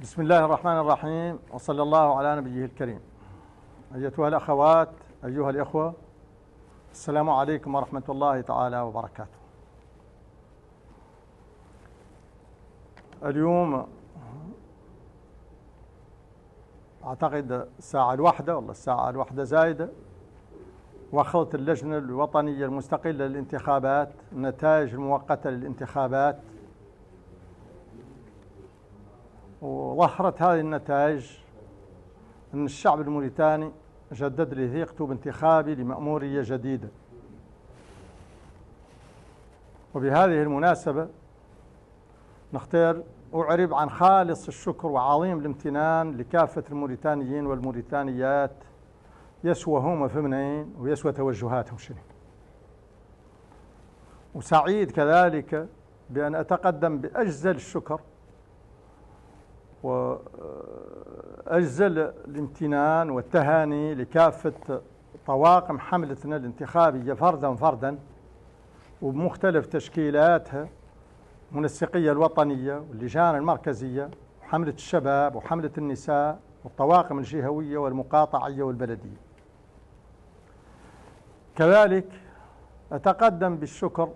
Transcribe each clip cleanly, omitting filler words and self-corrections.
بسم الله الرحمن الرحيم، وصلى الله على نبيه الكريم. أيتها الأخوات، أيها الإخوة، السلام عليكم ورحمة الله تعالى وبركاته. اليوم أعتقد الساعة الواحدة زايدة، وأخذت اللجنة الوطنية المستقلة للانتخابات النتائج المؤقتة للانتخابات، وظهرت هذه النتائج أن الشعب الموريتاني جدد لي ثقته بانتخابي لمأمورية جديدة. وبهذه المناسبة نختار أعرب عن خالص الشكر وعظيم الامتنان لكافة الموريتانيين والموريتانيات، يسوى هم فمنين ويسوى توجهاتهم شنو. وسعيد كذلك بأن أتقدم بأجزل الشكر وأجزل الامتنان والتهاني لكافة طواقم حملتنا الانتخابية فردا وبمختلف تشكيلاتها، المنسقية الوطنية واللجان المركزية وحملة الشباب وحملة النساء والطواقم الجهوية والمقاطعية والبلدية. كذلك أتقدم بالشكر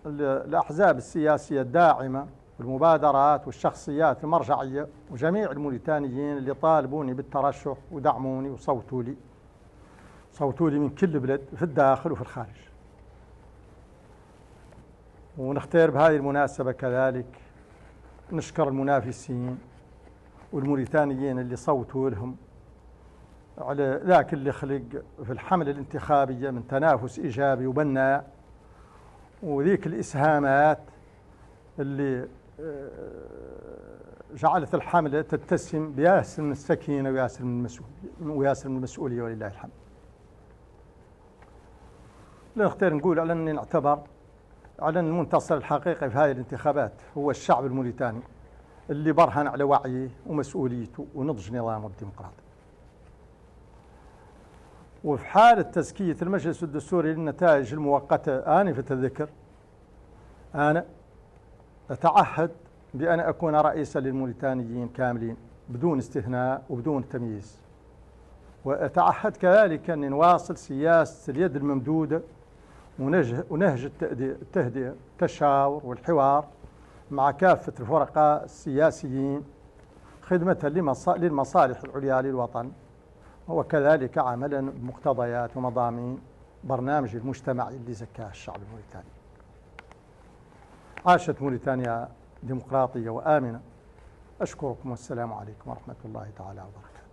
للأحزاب السياسية الداعمة والمبادرات والشخصيات المرجعية وجميع الموريتانيين اللي طالبوني بالترشح ودعموني وصوتوا لي من كل بلد في الداخل وفي الخارج. ونختار بهذه المناسبة كذلك نشكر المنافسين والموريتانيين اللي صوتوا لهم على ذاك اللي خلق في الحملة الانتخابية من تنافس إيجابي وبناء، وذيك الإسهامات اللي جعلت الحملة تتسم بياسر من السكينة وياسر من المسؤولية، ولله الحمد. نختار نقول على أني نعتبر على أن المنتصر الحقيقي في هذه الانتخابات هو الشعب الموريتاني اللي برهن على وعيه ومسؤوليته ونضج نظامه الديمقراطي. وفي حالة تزكية المجلس الدستوري للنتائج المؤقتة آنفة الذكر، أنا أتعهد بأن أكون رئيسا للموريتانيين كاملين بدون استثناء وبدون تمييز. وأتعهد كذلك أن نواصل سياسة اليد الممدودة ونهج التهدئة التشاور والحوار مع كافة الفرقاء السياسيين خدمة للمصالح العليا للوطن، وكذلك عملا بمقتضيات ومضامين برنامج المجتمعي اللي زكاه الشعب الموريتاني. عاشت موريتانيا ديمقراطية وآمنة. أشكركم والسلام عليكم ورحمة الله تعالى وبركاته.